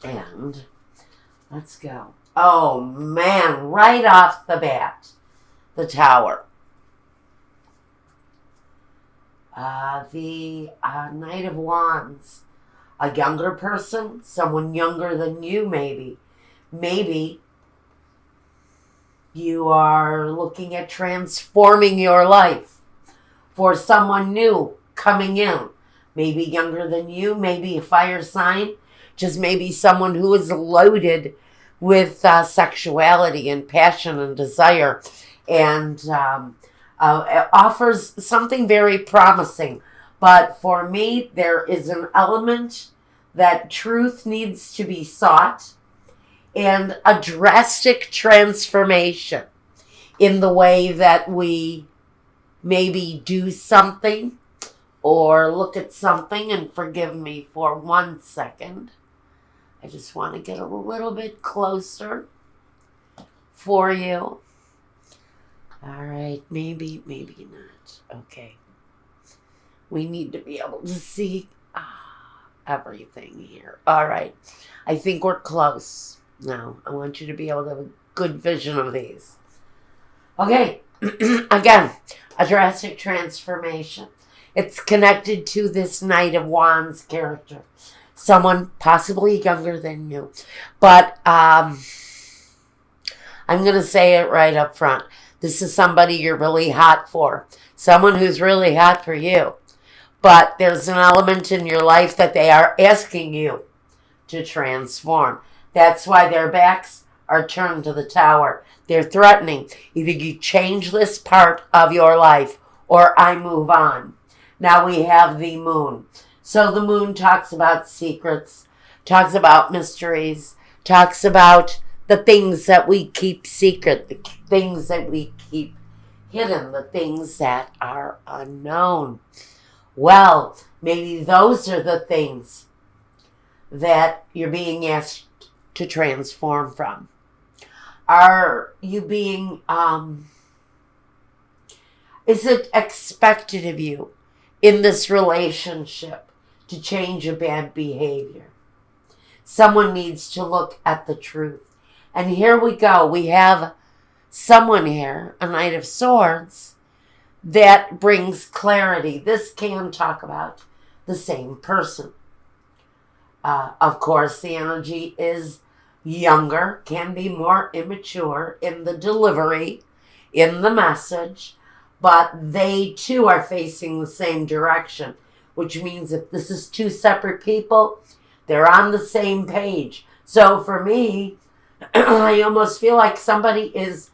And let's go. Oh, man, right off the bat, the Tower. The Knight of Wands. A younger person, someone younger than you, maybe. Maybe you are looking at transforming your life for someone new coming in. Maybe younger than you, maybe a fire sign, just maybe someone who is loaded with sexuality and passion and desire, and offers something very promising. But for me, there is an element that truth needs to be sought and a drastic transformation in the way that we maybe do something or look at something. And forgive me for 1 second. I just want to get a little bit closer for you. All right, maybe not. Okay. We need to be able to see everything here. All right. I think we're close now. I want you to be able to have a good vision of these. Okay. Again, a drastic transformation. It's connected to this Knight of Wands character. Someone possibly younger than you. But I'm going to say it right up front. This is somebody you're really hot for. Someone who's really hot for you. But there's an element in your life that they are asking you to transform. That's why their backs are turned to the Tower. They're threatening. Either you change this part of your life or I move on. Now we have the Moon. So the Moon talks about secrets, talks about mysteries, talks about the things that we keep secret, the things that we keep hidden, the things that are unknown. Well, maybe those are the things that you're being asked to transform from. Are you being, is it expected of you in this relationship to change a bad behavior? Someone needs to look at the truth. And here we go. We have someone here, a Knight of Swords, that brings clarity. This can talk about the same person. Of course, the energy is younger, can be more immature in the delivery, in the message, but they too are facing the same direction, which means if this is two separate people, they're on the same page. So for me, I almost feel like somebody is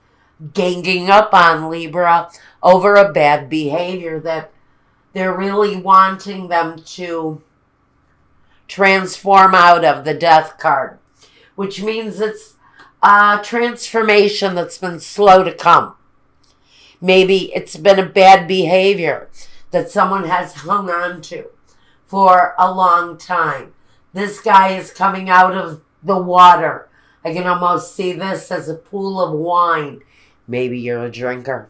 ganging up on Libra over a bad behavior that they're really wanting them to transform out of, the Death card, which means it's a transformation that's been slow to come. Maybe it's been a bad behavior that someone has hung on to for a long time. This guy is coming out of the water. I can almost see this as a pool of wine. Maybe you're a drinker.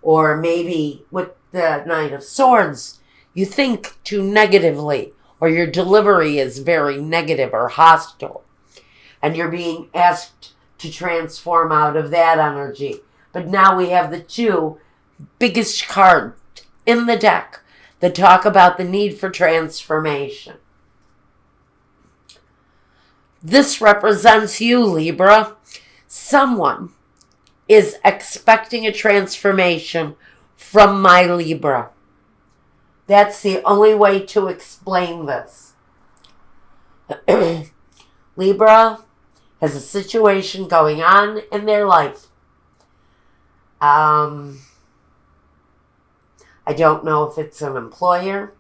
Or maybe with the Knight of Swords, you think too negatively, or your delivery is very negative or hostile. And you're being asked to transform out of that energy. But now we have the two biggest cards in the deck that talk about the need for transformation. This represents you, Libra. Someone is expecting a transformation from my Libra. That's the only way to explain this. Libra has a situation going on in their life. I don't know if it's an employer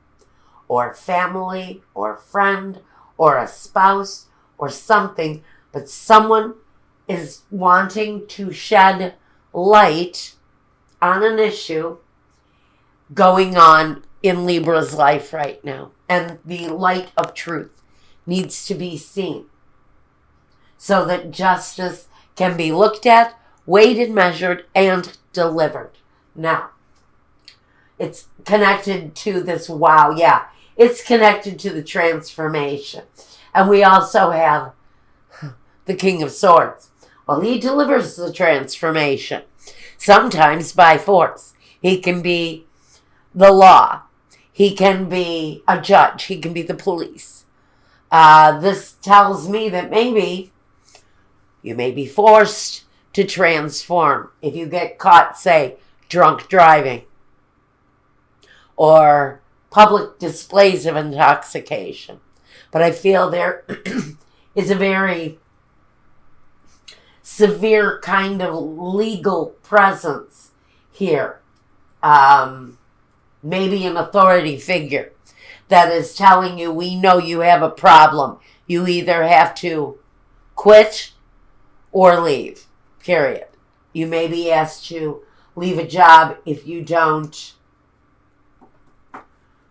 or family or friend or a spouse or something, but someone is wanting to shed light on an issue going on in Libra's life right now. And the light of truth needs to be seen so that justice can be looked at, weighed and measured, and delivered. Now, it's connected to this, wow, yeah. it's connected to the transformation. And we also have the King of Swords. Well, he delivers the transformation, sometimes by force. He can be the law. He can be a judge. He can be the police. This tells me that maybe you may be forced to transform if you get caught, say, drunk driving or public displays of intoxication. But I feel there is a very severe kind of legal presence here. Maybe an authority figure that is telling you, we know you have a problem. You either have to quit or leave, period. You may be asked to leave a job if you don't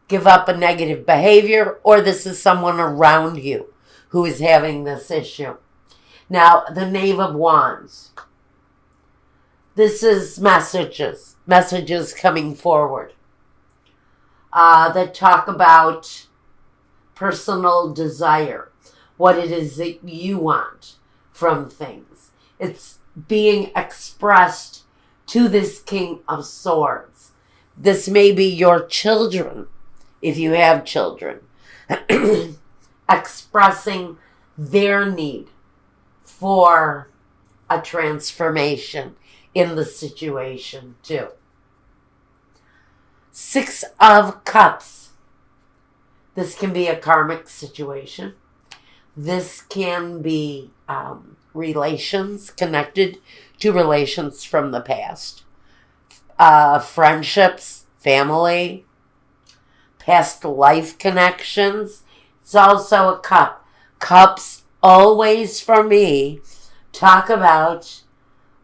give up a negative behavior, or this is someone around you who is having this issue. Now, the Knave of Wands. This is messages coming forward that talk about personal desire, what it is that you want from things. It's being expressed to this King of Swords. This may be your children, if you have children, expressing their need for a transformation in the situation too. Six of Cups. This can be a karmic situation. This can be relations connected to relations from the past. Friendships, family, past life connections. It's also a cup. Cups always, for me, talk about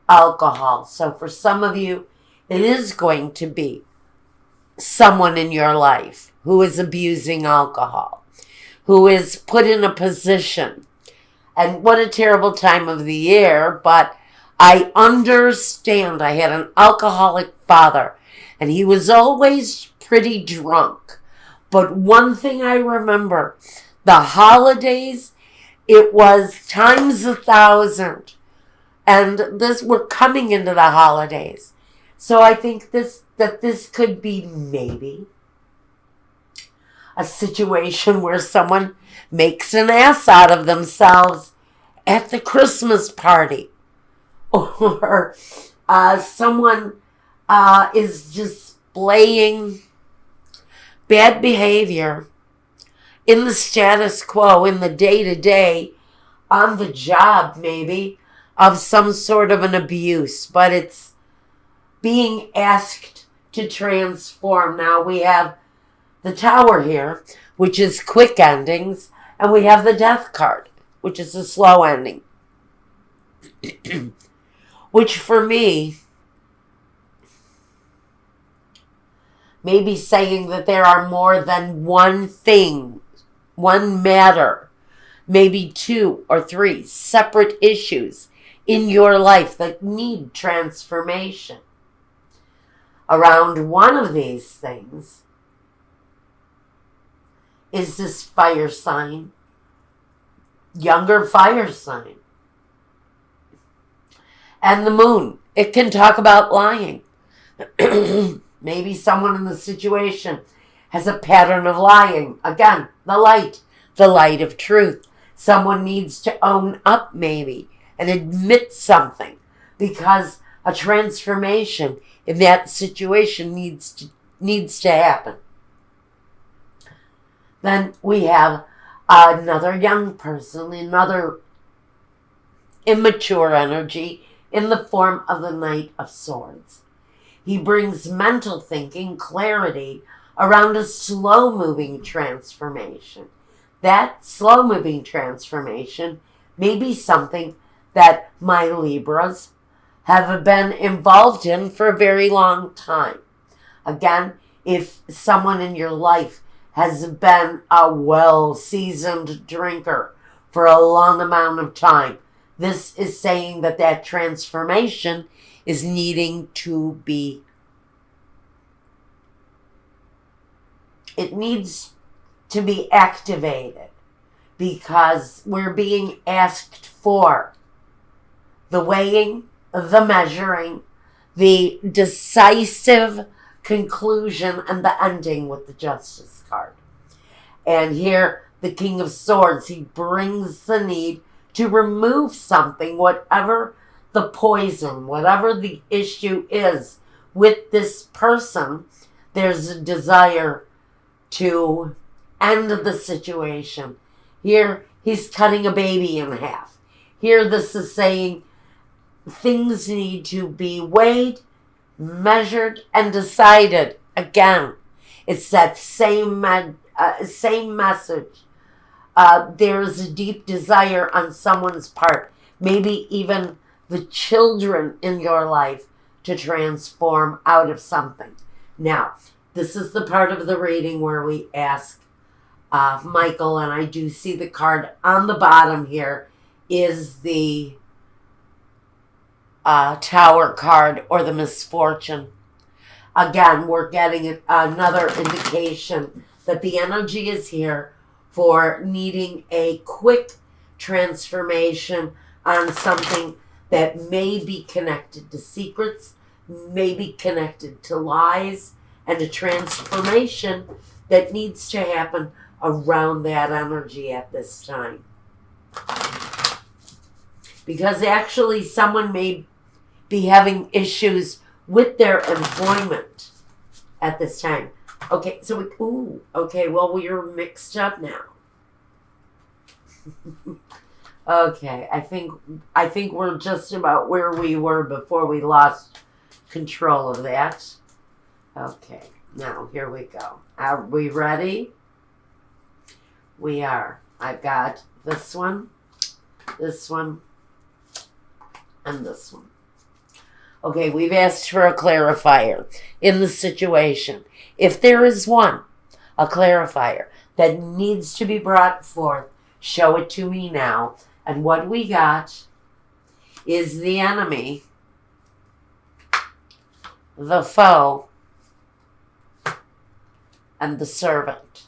alcohol. So for some of you, it is going to be someone in your life who is abusing alcohol, who is put in a position. And what a terrible time of the year, but I understand. I had an alcoholic father, and he was always pretty drunk. But one thing I remember, the holidays, it was times 1,000. And we're coming into the holidays. So I think that this could be maybe a situation where someone makes an ass out of themselves at the Christmas party. Or someone is displaying bad behavior in the status quo, in the day-to-day, on the job maybe, of some sort of an abuse. But it's being asked to transform. Now we have the Tower here, which is quick endings, and we have the Death card, which is a slow ending. Which for me, may be saying that there are more than one thing, one matter, maybe 2 or 3 separate issues in your life that need transformation. Around one of these things is this fire sign, younger fire sign. And the moon. It can talk about lying. Maybe someone in the situation has a pattern of lying. Again, the light of truth. Someone needs to own up maybe and admit something, because a transformation in that situation needs to happen. Then we have another young person, another immature energy in the form of the Knight of Swords. He brings mental thinking, clarity around a slow-moving transformation. That slow-moving transformation may be something that my Libras have been involved in for a very long time. Again, if someone in your life has been a well-seasoned drinker for a long amount of time, this is saying that that transformation is needing to be, it needs to be activated because we're being asked for the weighing, the measuring, the decisive conclusion, and the ending with the Justice card. And here, the King of Swords, he brings the need to remove something, whatever the poison, whatever the issue is with this person. There's a desire to end the situation. Here, he's cutting a baby in half. Here, this is saying things need to be weighed, measured, and decided. Again, it's that same message. There's a deep desire on someone's part, maybe even the children in your life, to transform out of something. Now, this is the part of the reading where we ask Michael, and I do see the card on the bottom here, is the Tower card or the misfortune. Again, we're getting another indication that the energy is here for needing a quick transformation on something that may be connected to secrets, may be connected to lies, and a transformation that needs to happen around that energy at this time. Because actually someone may be having issues with their employment at this time. Okay, so well, we're mixed up now. Okay, I think we're just about where we were before we lost control of that. Okay, now here we go. Are we ready? We are. I've got this one, and this one. Okay, we've asked for a clarifier in the situation. If there is one, a clarifier that needs to be brought forth, show it to me now. And what we got is the enemy, the foe, and the servant.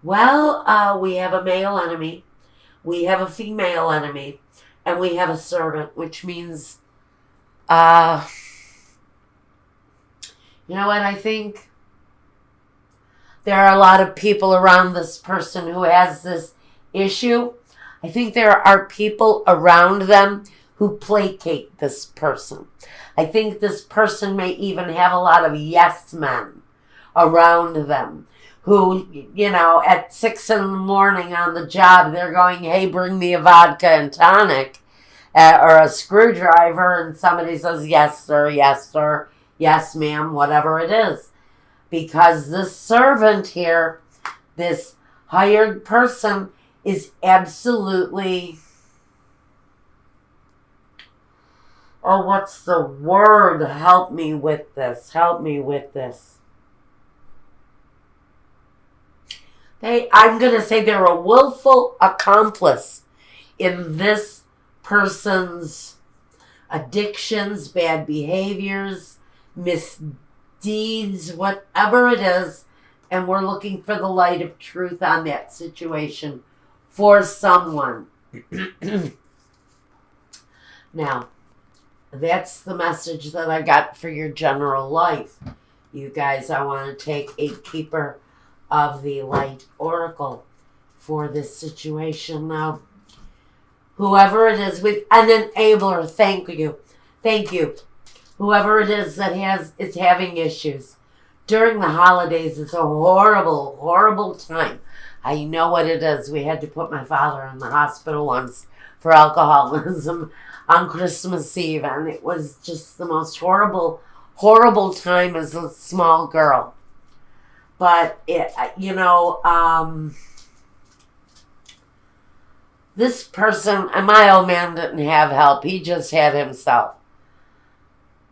Well, we have a male enemy, we have a female enemy, and we have a servant, which means, you know what, I think there are a lot of people around this person who has this issue. I think there are people around them who placate this person. I think this person may even have a lot of yes men around them who, at 6 a.m. on the job, they're going, hey, bring me a vodka and tonic or a screwdriver, and somebody says, yes, sir, yes, ma'am, whatever it is. Because this servant here, this hired person, is absolutely, what's the word? Help me with this. I'm going to say they're a willful accomplice in this person's addictions, bad behaviors, misdeeds, whatever it is, and we're looking for the light of truth on that situation for someone. Now, that's the message that I got for your general life. You guys, I want to take a keeper of the light oracle for this situation now. Whoever it is, with an enabler, thank you. Whoever it is that is having issues during the holidays, it's a horrible, horrible time. I know what it is. We had to put my father in the hospital once for alcoholism on Christmas Eve, and it was just the most horrible, horrible time as a small girl. But this person, and my old man didn't have help. He just had himself.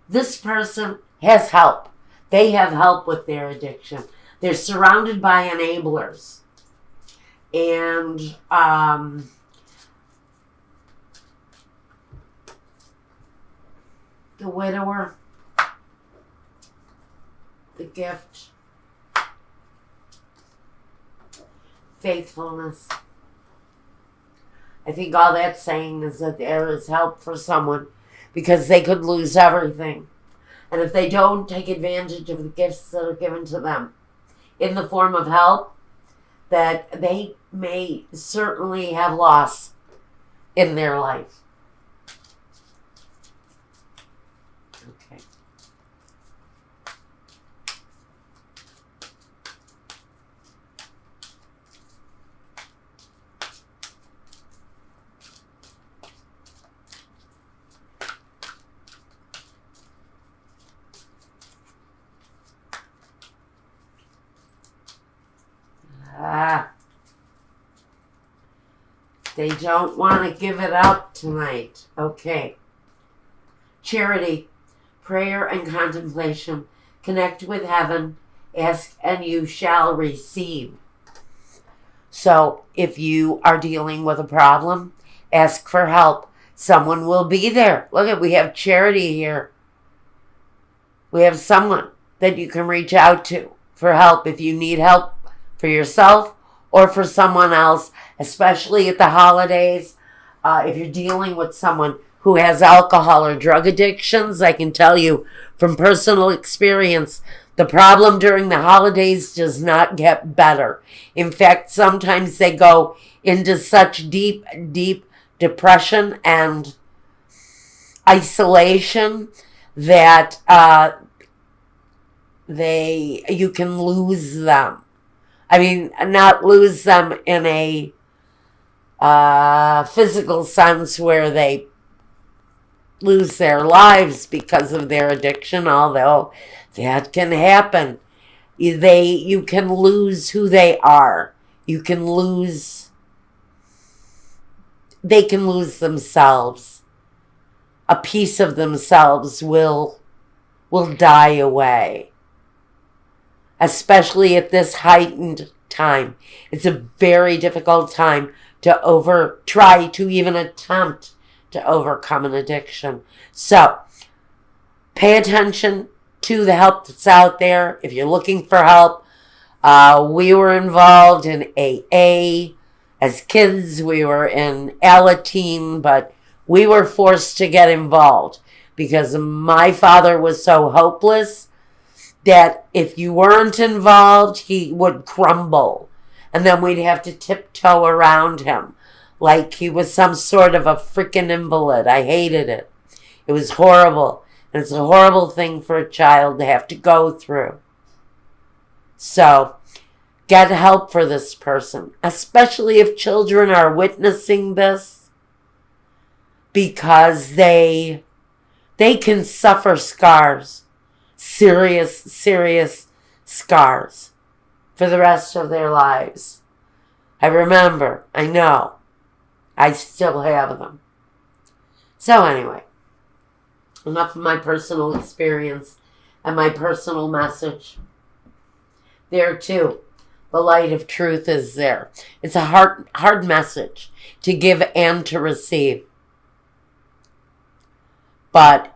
This person has help. They have help with their addiction. They're surrounded by enablers. And the widower, the gift, faithfulness. I think all that's saying is that there is help for someone because they could lose everything. And if they don't take advantage of the gifts that are given to them in the form of help, that they may certainly have loss in their life. Okay. They don't want to give it up tonight. Okay. Charity, prayer and contemplation. Connect with heaven. Ask and you shall receive. So if you are dealing with a problem, ask for help. Someone will be there. Look, we have Charity here. We have someone that you can reach out to for help if you need help for yourself or for someone else, especially at the holidays. If you're dealing with someone who has alcohol or drug addictions, I can tell you from personal experience, the problem during the holidays does not get better. In fact, sometimes they go into such deep, deep depression and isolation that you can lose them. I mean, not lose them in a physical sense where they lose their lives because of their addiction, although that can happen. You can lose who they are. They can lose themselves. A piece of themselves will die away. Especially at this heightened time. It's a very difficult time to try to even attempt to overcome an addiction. So, pay attention to the help that's out there. If you're looking for help, we were involved in AA. As kids, we were in Alateen, but we were forced to get involved because my father was so hopeless that if you weren't involved, he would crumble. And then we'd have to tiptoe around him like he was some sort of a freaking invalid. I hated it. It was horrible. And it's a horrible thing for a child to have to go through. So, get help for this person, especially if children are witnessing this, because they can suffer scars. Serious scars for the rest of their lives. I remember, I know, I still have them. So anyway, enough of my personal experience and my personal message. There too, the light of truth is there. It's a hard message to give and to receive. But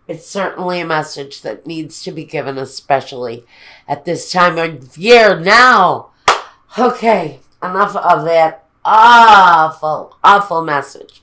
it's certainly a message that needs to be given, especially at this time of year now. Okay, enough of that awful message.